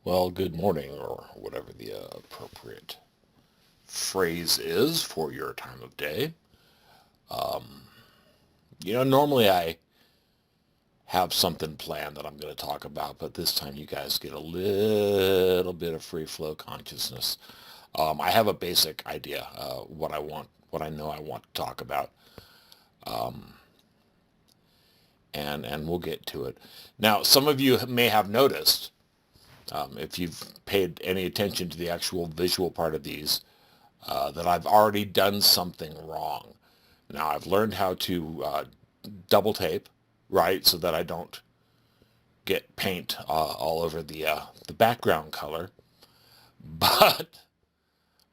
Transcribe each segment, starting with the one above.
Well, good morning, or whatever the appropriate phrase is for your time of day. Um, Normally I have something planned that I'm going to talk about, but this time you guys get a little bit of free flow consciousness. I have a basic idea what I know I want to talk about, um, and we'll get to it. Now, some of you may have noticed, if you've paid any attention to the actual visual part of these, that I've already done something wrong. Now I've learned how to double tape, right, so that I don't get paint all over the background color. But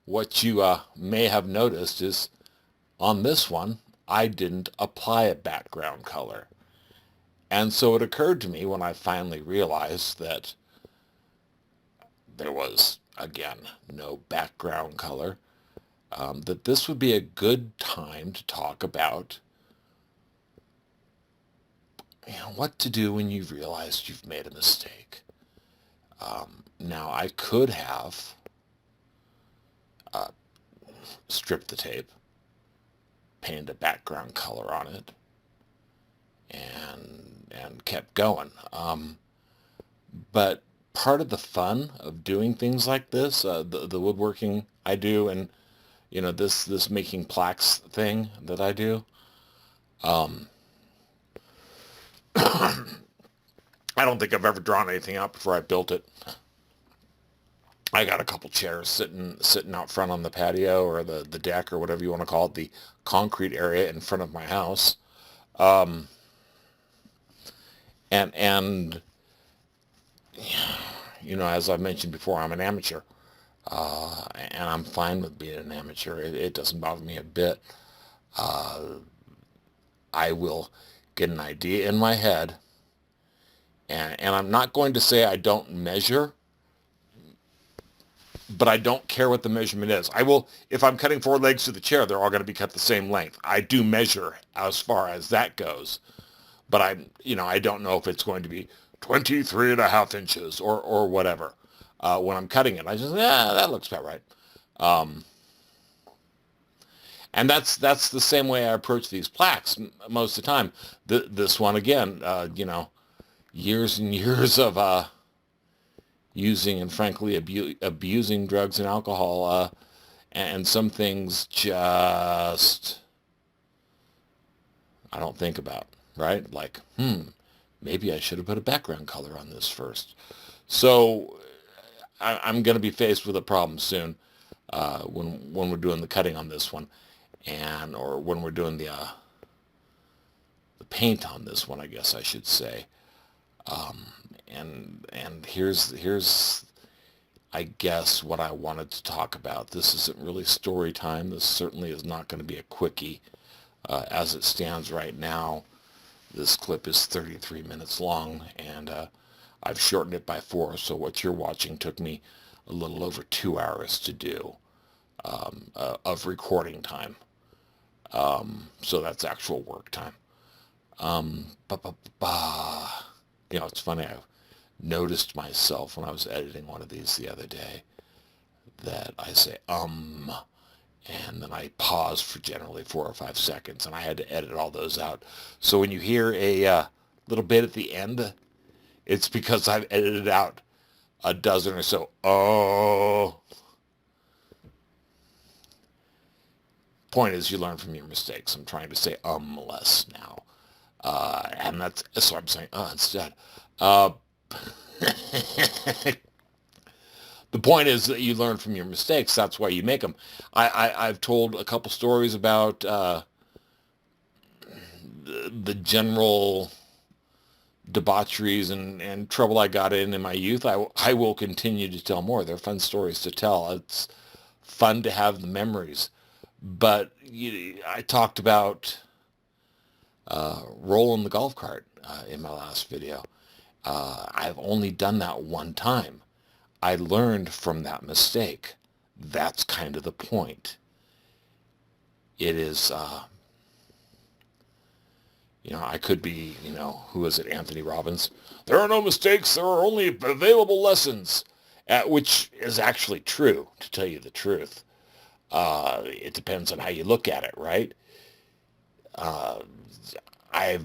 what you may have noticed is on this one, I didn't apply a background color. And so it occurred to me when I finally realized that there was, again, no background color, that this would be a good time to talk about what to do when you've realized you've made a mistake. Now, I could have uh, stripped the tape, painted a background color on it, and kept going. But part of the fun of doing things like this, the woodworking I do, and this making plaques thing that I do, um, I don't think I've ever drawn anything out before I built it. I got a couple chairs sitting out front on the patio or the deck or whatever you want to call it, the concrete area in front of my house. Um, and as I've mentioned before, I'm an amateur, and I'm fine with being an amateur. It doesn't bother me a bit. Uh, I will get an idea in my head, and I'm not going to say I don't measure, but I don't care what the measurement is. I will, if I'm cutting four legs to the chair, they're all going to be cut the same length. I do measure as far as that goes, but I don't know if it's going to be 23 and a half inches or whatever. When I'm cutting it, I just, that looks about right. Um, and that's the same way I approach these plaques most of the time. This one, again, years and years of using and frankly abusing drugs and alcohol, and some things just I don't think about, right? Like, maybe I should have put a background color on this first. So I'm going to be faced with a problem soon, when we're doing the cutting on this one, or when we're doing the paint on this one, I guess I should say. Um, and here's I guess what I wanted to talk about. This isn't really story time. This certainly is not going to be a quickie. As it stands right now, this clip is 33 minutes long, and I've shortened it by 4, so what you're watching took me a little over 2 hours to do, of recording time. So that's actual work time. Ba, ba, ba, ba. It's funny. I noticed myself when I was editing one of these the other day that I say, and then I pause for generally 4 or 5 seconds, and I had to edit all those out. So when you hear a little bit at the end, it's because I've edited out a dozen or so. Oh, point is, you learn from your mistakes. I'm trying to say less now, and that's so I'm saying instead. Uh, the point is that you learn from your mistakes. That's why you make them. I've told a couple stories about the general debaucheries and trouble I got in my youth. I will continue to tell more. They're fun stories to tell. It's fun to have the memories. But I talked about rolling the golf cart in my last video. I've only done that one time. I learned from that mistake. That's kind of the point. It is, I could be, who is it, Anthony Robbins? There are no mistakes, there are only available lessons. which is actually true, to tell you the truth. It depends on how you look at it, right? Uh, I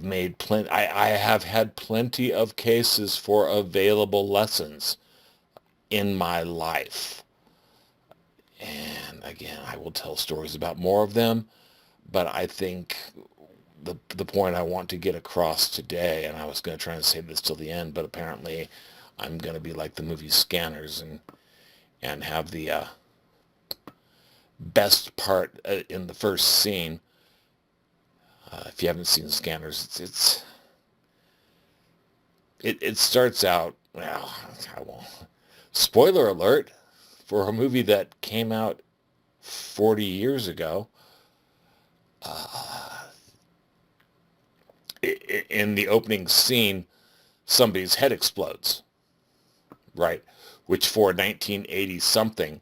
have had plenty of cases for available lessons in my life. And again, I will tell stories about more of them, but I think the point I want to get across today, and I was going to try and say this till the end, but apparently I'm going to be like the movie Scanners and have the best part in the first scene. If you haven't seen Scanners, it starts out, well, I won't. Spoiler alert for a movie that came out 40 years ago. In the opening scene, somebody's head explodes, right? Which for 1980 something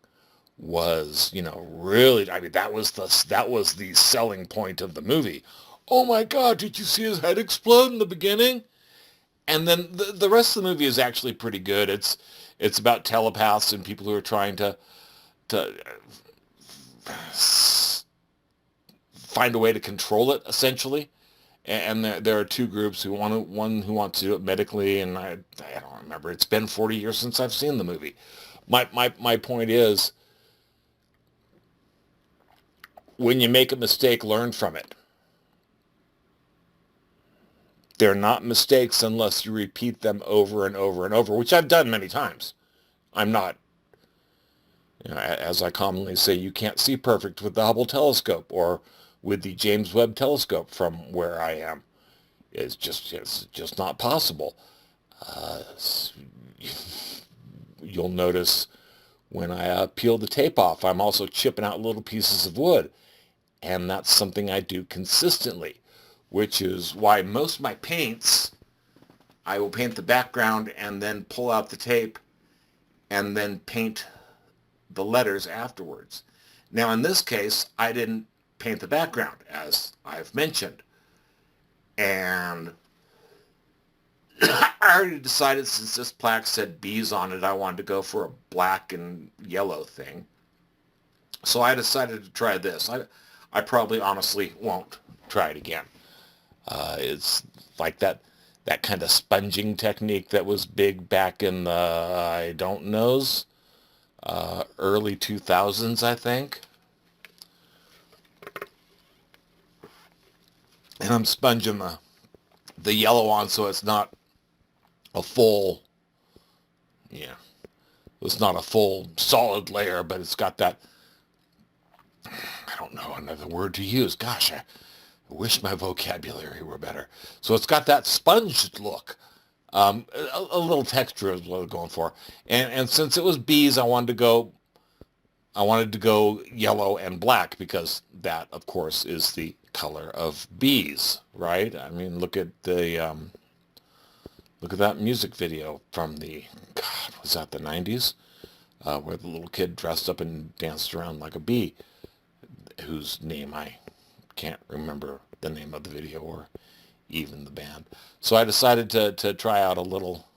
was, really, I mean, that was the selling point of the movie. Oh my God, did you see his head explode in the beginning? And then the rest of the movie is actually pretty good. It's about telepaths and people who are trying to find a way to control it, essentially. And there are two groups one who wants to do it medically, and I don't remember. It's been 40 years since I've seen the movie. My point is, when you make a mistake, learn from it. They're not mistakes unless you repeat them over and over and over, which I've done many times. I'm not, as I commonly say, you can't see perfect with the Hubble telescope or with the James Webb telescope from where I am. It's just not possible. You'll notice when I peel the tape off, I'm also chipping out little pieces of wood. And that's something I do consistently, which is why most of my paints, I will paint the background and then pull out the tape and then paint the letters afterwards. Now, in this case, I didn't paint the background, as I've mentioned. And I already decided, since this plaque said bees on it, I wanted to go for a black and yellow thing. So I decided to try this. I probably honestly won't try it again. It's like that kind of sponging technique that was big back in the, I don't knows, early 2000s, I think. And I'm sponging the yellow on so it's not a full, it's not a full solid layer, but it's got that, I don't know another word to use. Gosh, I wish my vocabulary were better. So it's got that sponged look. A little texture is what I was going for. And since it was bees, I wanted to go yellow and black, because that, of course, is the color of bees, right? I mean, look at that music video from was that the 90s? Where the little kid dressed up and danced around like a bee, whose name I can't remember the name of the video or even the band. So I decided to try out a little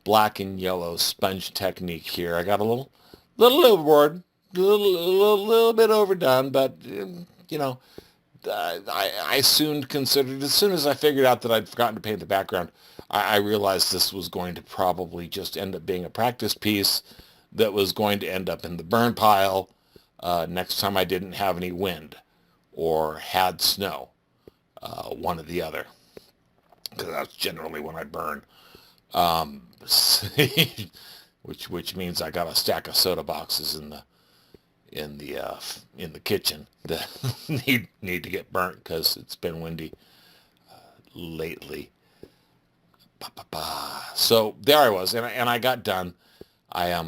black and yellow sponge technique here. I got a little overboard, a little bit overdone, but I soon considered, as soon as I figured out that I'd forgotten to paint the background, I realized this was going to probably just end up being a practice piece that was going to end up in the burn pile next time I didn't have any wind or had snow, one or the other, because that's generally when I burn. Which means I got a stack of soda boxes in the kitchen that need to get burnt because it's been windy lately. So there I was, and I got done. I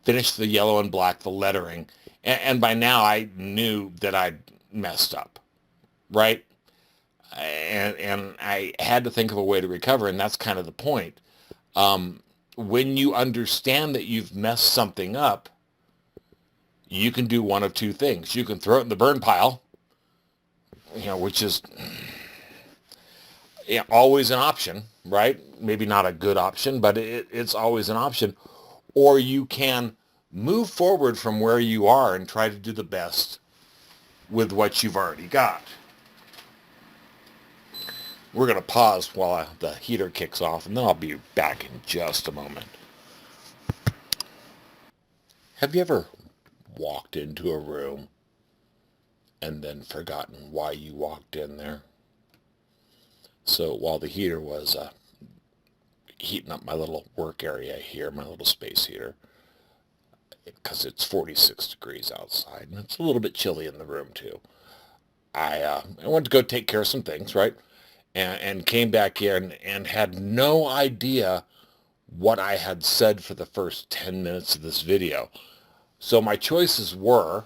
finished the yellow and black, the lettering, and by now I knew that I'd messed up, right? And I had to think of a way to recover, and that's kind of the point. When you understand that you've messed something up, you can do one of two things. You can throw it in the burn pile, which is, Yeah, always an option, right? Maybe not a good option, but it's always an option. Or you can move forward from where you are and try to do the best with what you've already got. We're going to pause while the heater kicks off, and then I'll be back in just a moment. Have you ever walked into a room and then forgotten why you walked in there? So while the heater was heating up my little work area here, my little space heater, because it's 46 degrees outside, and it's a little bit chilly in the room too. I went to go take care of some things, right? And came back in and had no idea what I had said for the first 10 minutes of this video. So my choices were,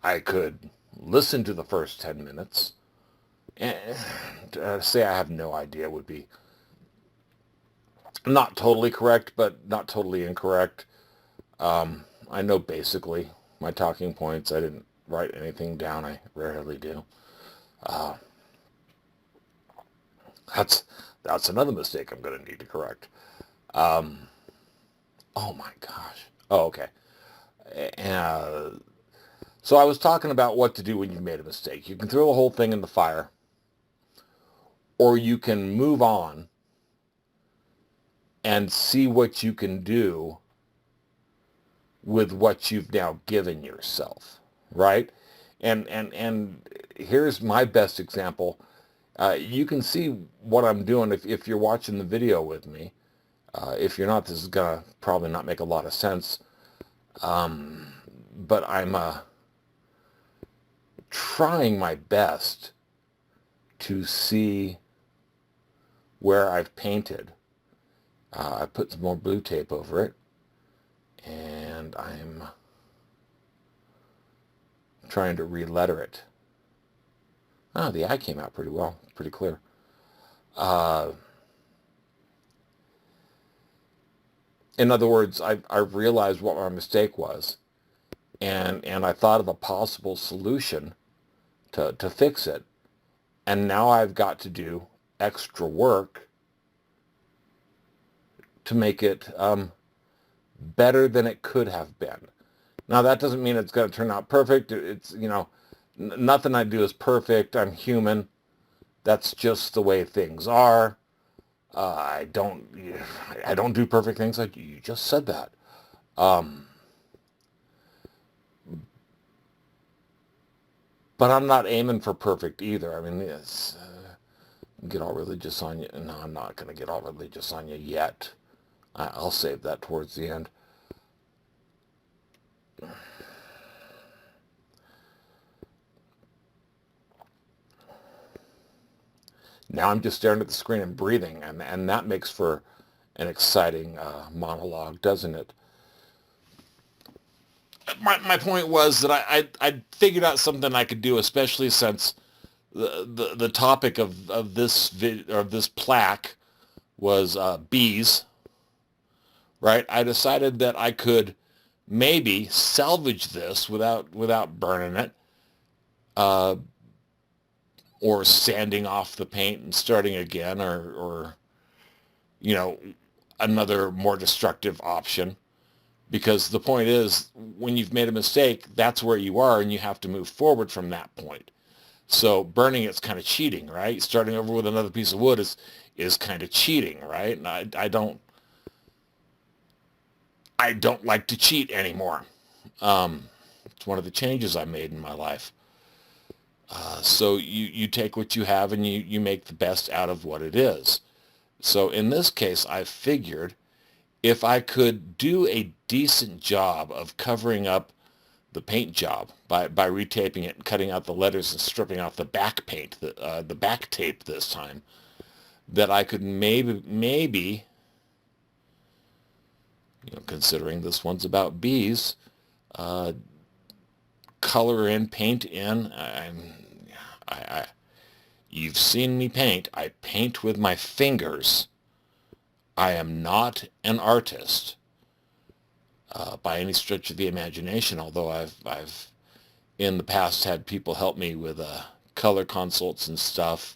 I could listen to the first 10 minutes, and say I have no idea would be not totally correct, but not totally incorrect. I know basically my talking points. I didn't write anything down. I rarely do. That's another mistake I'm going to need to correct. Oh my gosh. Oh, okay. So I was talking about what to do when you've made a mistake. You can throw the whole thing in the fire, or you can move on and see what you can do with what you've now given yourself, right? And here's my best example. You can see what I'm doing if you're watching the video with me. If you're not, this is gonna probably not make a lot of sense. But I'm trying my best to see where I've painted. I put some more blue tape over it, and I'm trying to re-letter it. Oh, the eye came out pretty well, pretty clear. In other words, I've realized what my mistake was, and I thought of a possible solution to fix it. And now I've got to do extra work to make it better than it could have been. Now, that doesn't mean it's going to turn out perfect. It's, nothing I do is perfect. I'm human. That's just the way things are. I don't do perfect things. Like you just said that. But I'm not aiming for perfect either. I mean, it's, get all religious on you. No, I'm not going to get all religious on you yet. I'll save that towards the end. Now I'm just staring at the screen and breathing, and that makes for an exciting monologue, doesn't it? My point was that I figured out something I could do, especially since the topic of this plaque was bees, right? I decided that I could maybe salvage this without burning it, or sanding off the paint and starting again, or another more destructive option. Because the point is, when you've made a mistake, that's where you are, and you have to move forward from that point. So burning it's kind of cheating, right? Starting over with another piece of wood is kind of cheating, right? And I don't like to cheat anymore. It's one of the changes I made in my life. So you take what you have and you make the best out of what it is. So in this case, I figured if I could do a decent job of covering up the paint job by retaping it and cutting out the letters and stripping off the back paint, the back tape this time, that I could maybe, considering this one's about bees, color in, paint in. You've seen me paint. I paint with my fingers. I am not an artist by any stretch of the imagination, although I've in the past had people help me with color consults and stuff.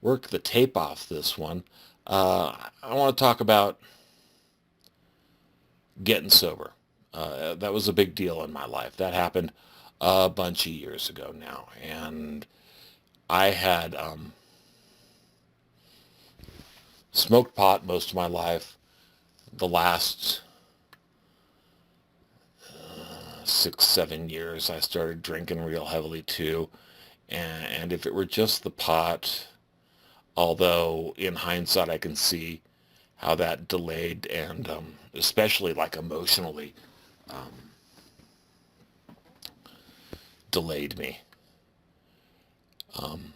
work the tape off this one, I want to talk about getting sober. That was a big deal in my life. That happened a bunch of years ago now. And I had smoked pot most of my life. The last 6, 7 years, I started drinking real heavily too. And if it were just the pot, although in hindsight I can see how that delayed and especially like emotionally um, delayed me. Um,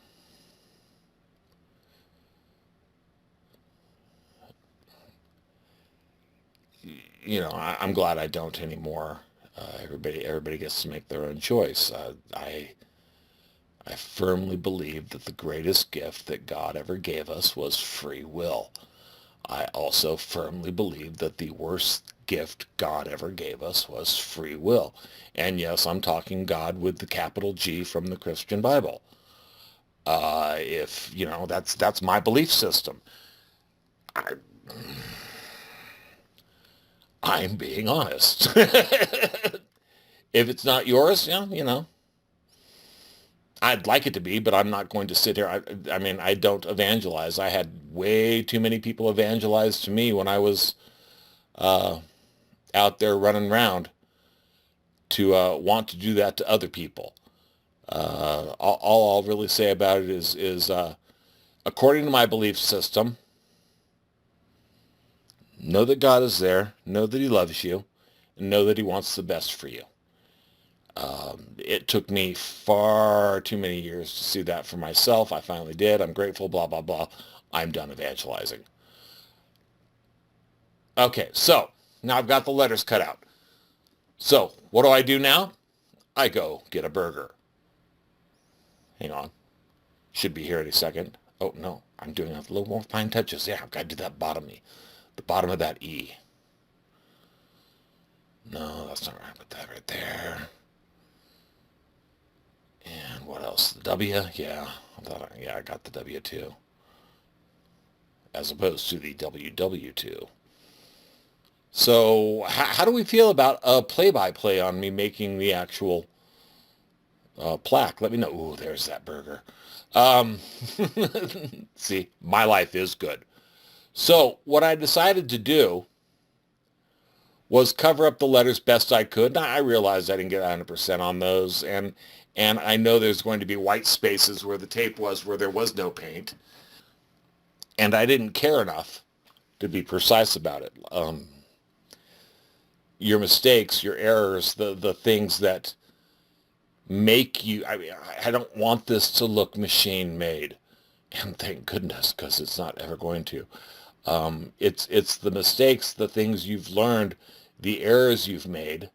I'm glad I don't anymore. Everybody gets to make their own choice. I firmly believe that the greatest gift that God ever gave us was free will. I also firmly believe that the worst gift God ever gave us was free will. And yes, I'm talking God with the capital G from the Christian Bible. If, that's my belief system. I, I'm being honest. If it's not yours, I'd like it to be, but I'm not going to sit here. I mean, I don't evangelize. I had way too many people evangelize to me when I was uh, out there running around to want to do that to other people. All I'll really say about it is according to my belief system, know that God is there, know that he loves you, and know that he wants the best for you. It took me far too many years to see that for myself. I finally did. I'm grateful, blah, blah, blah. I'm done evangelizing. Okay, so now I've got the letters cut out. So what do I do now? I go get a burger. Hang on. Should be here any second. Oh, no. I'm doing a little more fine touches. Yeah, I've got to do that the bottom of that E. No, that's not right. Put that right there. And what else? The W? Yeah. I got the W too. As opposed to the WW2. So how do we feel about a play-by-play on me making the actual plaque? Let me know. Ooh, there's that burger. Um, see, my life is good. So what I decided to do was cover up the letters best I could. Now, I realized I didn't get 100% on those, and I know there's going to be white spaces where the tape was where there was no paint, and I didn't care enough to be precise about it. Your mistakes, your errors, the things that make you, I mean, I don't want this to look machine made. And thank goodness, because it's not ever going to. It's the mistakes, the things you've learned, the errors you've made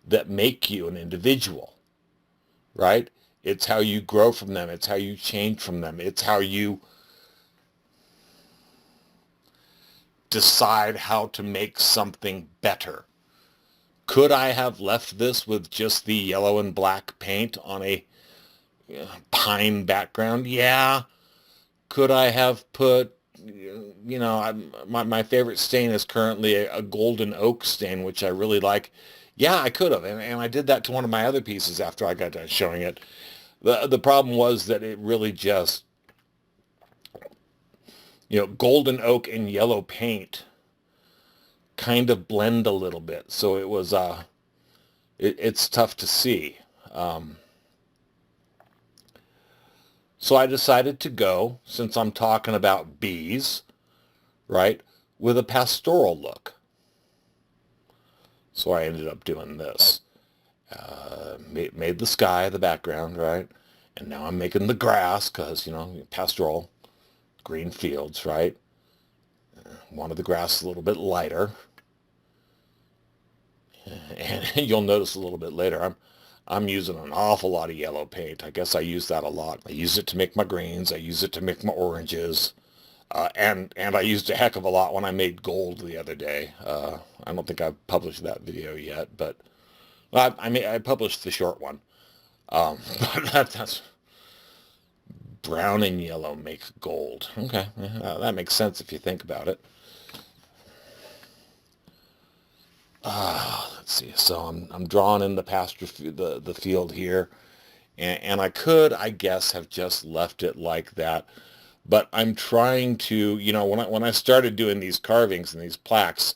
that make you an individual, right? It's how you grow from them. It's how you change from them. It's how you decide how to make something better. Could I have left this with just the yellow and black paint on a pine background? Yeah. Could I have put, my favorite stain is currently a golden oak stain, which I really like. Yeah, I could have. And I did that to one of my other pieces after I got done showing it. The problem was that it really just, golden oak and yellow paint kind of blend a little bit. So it was, it's tough to see. Um, so I decided to go, since I'm talking about bees, right, with a pastoral look. So I ended up doing this. Made the sky the background, right? And now I'm making the grass because, pastoral, green fields, right? Wanted the grass a little bit lighter. And you'll notice a little bit later, I'm using an awful lot of yellow paint. I guess I use that a lot. I use it to make my greens. I use it to make my oranges. And I used a heck of a lot when I made gold the other day. I don't think I've published that video yet, but I published the short one. But that's brown and yellow make gold. Okay, yeah, that makes sense if you think about it. Let's see. So I'm drawing in the pasture, the field here, and I could, I guess, have just left it like that. But I'm trying to, when I started doing these carvings and these plaques,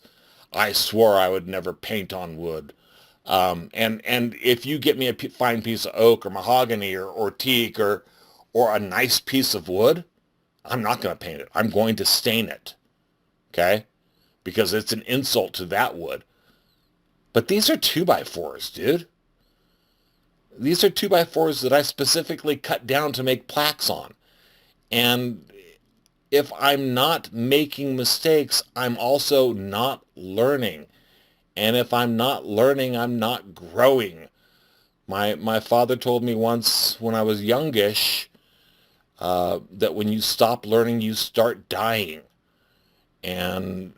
I swore I would never paint on wood. And if you get me a fine piece of oak or mahogany or teak or a nice piece of wood, I'm not going to paint it. I'm going to stain it. Okay? Because it's an insult to that wood. But these are 2x4s, dude. These are 2x4s that I specifically cut down to make plaques on. And if I'm not making mistakes, I'm also not learning. And if I'm not learning, I'm not growing. My father told me once when I was youngish that when you stop learning, you start dying. And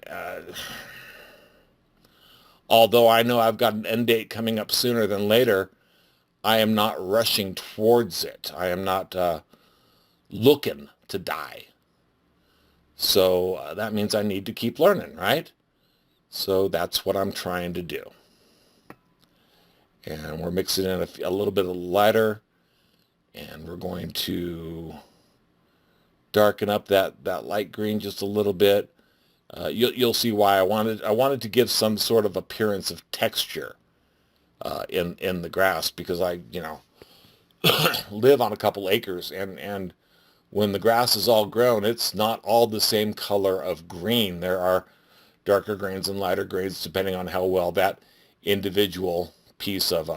although I know I've got an end date coming up sooner than later, I am not rushing towards it. I am not looking to die. So that means I need to keep learning, right? So that's what I'm trying to do. And we're mixing in a little bit of lighter, and we're going to darken up that light green just a little bit. You'll see why I wanted to give some sort of appearance of texture in the grass, because I live on a couple acres, and when the grass is all grown, it's not all the same color of green. There are darker greens and lighter greens depending on how well that individual piece of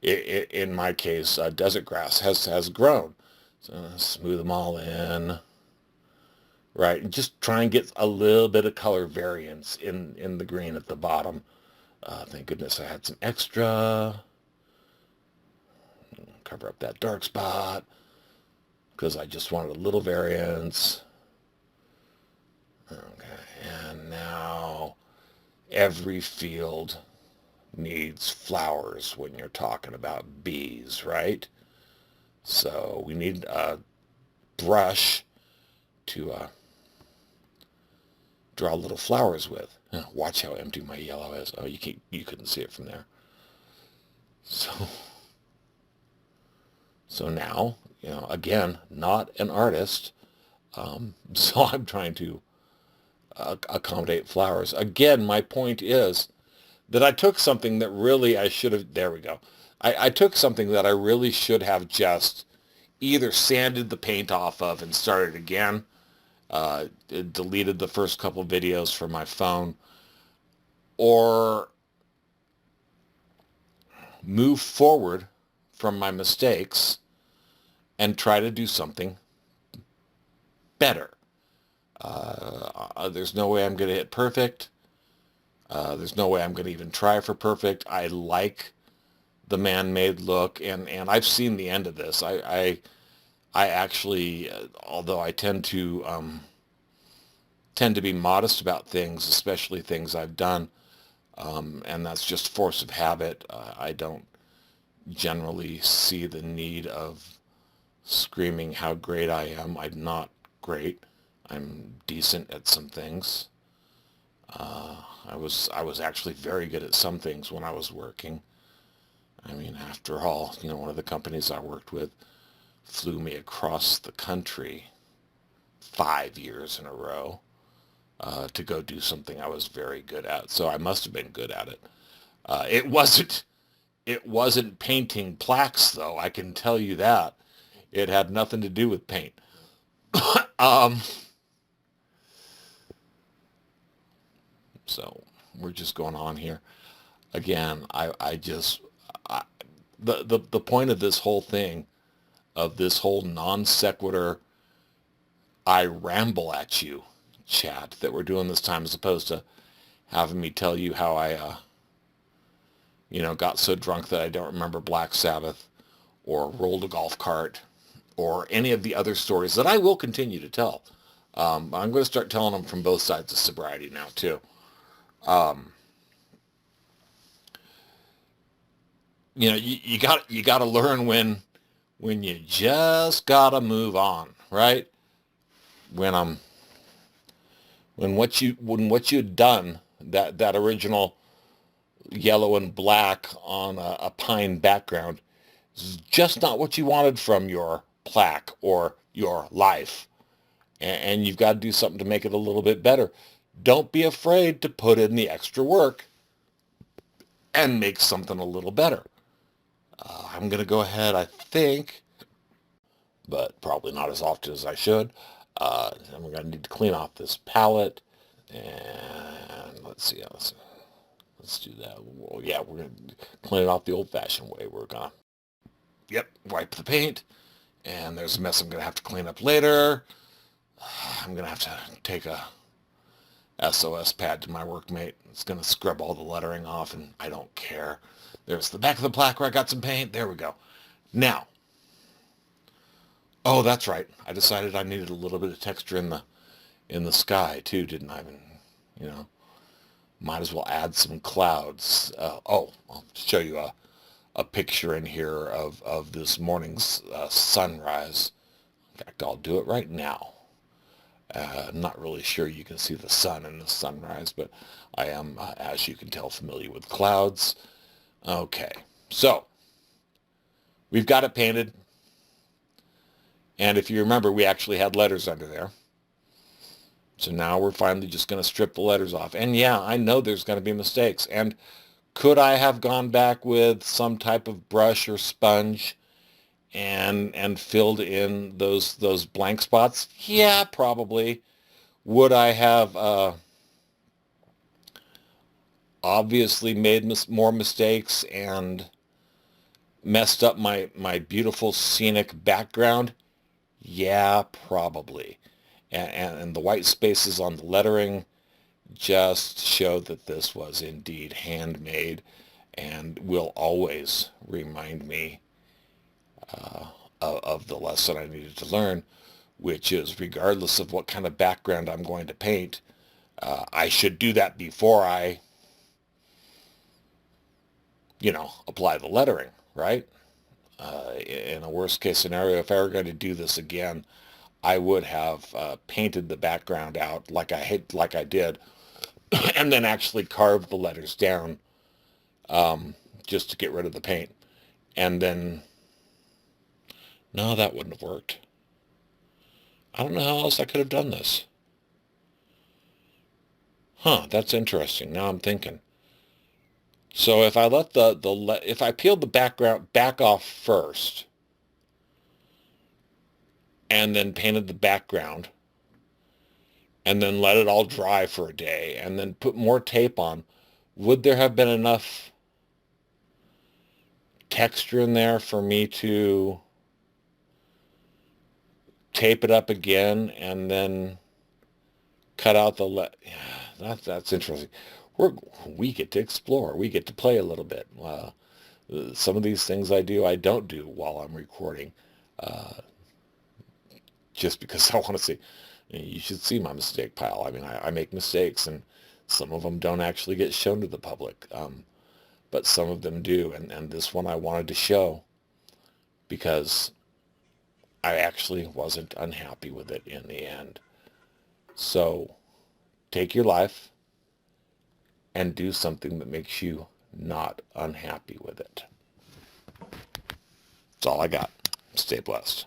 in my case desert grass has grown. So smooth them all in, right, and just try and get a little bit of color variance in the green at the bottom. Thank goodness I had some extra. Cover up that dark spot because I just wanted a little variance. Okay, and now every field needs flowers when you're talking about bees, right? So we need a brush to draw little flowers with. Watch how empty my yellow is. Oh, you couldn't see it from there. So now, again, not an artist, so I'm trying to accommodate flowers. Again, my point is that I took something that really I should have, there we go. I took something that I really should have just either sanded the paint off of and started again, deleted the first couple videos from my phone, or move forward from my mistakes and try to do something better. There's no way I'm going to hit perfect. There's no way I'm going to even try for perfect. I like the man-made look, and I've seen the end of this. I actually, although I tend to be modest about things, especially things I've done, and that's just force of habit. I don't generally see the need of screaming how great I am. I'm not great. I'm decent at some things. I was actually very good at some things when I was working. I mean, after all, one of the companies I worked with flew me across the country 5 years in a row to go do something I was very good at. So I must have been good at it. It wasn't painting plaques, though. I can tell you that. It had nothing to do with paint. So we're just going on here. Again, the point of this whole thing, of this whole non sequitur, I ramble at you chat that we're doing this time, as opposed to having me tell you how I, got so drunk that I don't remember Black Sabbath or rolled a golf cart or any of the other stories that I will continue to tell. I'm going to start telling them from both sides of sobriety now, too. You got to learn when when you just gotta move on, right? When when what you'd done, that original yellow and black on a pine background, is just not what you wanted from your plaque or your life. And you've got to do something to make it a little bit better. Don't be afraid to put in the extra work and make something a little better. I'm going to go ahead, I think, but probably not as often as I should. And we're going to need to clean off this palette. And let's see, let's do that. Well, yeah, we're going to clean it off the old-fashioned way. We're going to, yep, wipe the paint. And there's a mess I'm going to have to clean up later. I'm going to have to take a SOS pad to my workmate. It's going to scrub all the lettering off, and I don't care. There's the back of the plaque where I got some paint. There we go. Now, oh, that's right. I decided I needed a little bit of texture in the sky too, didn't I? You know, might as well add some clouds. Oh, I'll show you a picture in here of this morning's sunrise. In fact, I'll do it right now. I'm not really sure you can see the sun in the sunrise, but I am, as you can tell, familiar with clouds. Okay, so we've got it painted. And if you remember, we actually had letters under there. So now we're finally just going to strip the letters off. And yeah, I know there's going to be mistakes. And could I have gone back with some type of brush or sponge and filled in those blank spots? Yeah, probably. Would I have obviously made more mistakes and messed up my beautiful scenic background? Yeah, probably. And the white spaces on the lettering just show that this was indeed handmade and will always remind me of the lesson I needed to learn, which is regardless of what kind of background I'm going to paint, I should do that before I, apply the lettering, right? In a worst case scenario, if I were going to do this again, I would have painted the background out like I did, and then actually carved the letters down just to get rid of the paint. And then, no, that wouldn't have worked. I don't know how else I could have done this. Huh, that's interesting. Now I'm thinking. So if I let if I peeled the background back off first and then painted the background and then let it all dry for a day and then put more tape on, would there have been enough texture in there for me to tape it up again and then cut out that's interesting. We get to explore. We get to play a little bit. Some of these things I don't do while I'm recording, just because I want to see. You should see my mistake pile. I mean, I make mistakes, and some of them don't actually get shown to the public, but some of them do. And this one I wanted to show because I actually wasn't unhappy with it in the end. So take your life and do something that makes you not unhappy with it. That's all I got. Stay blessed.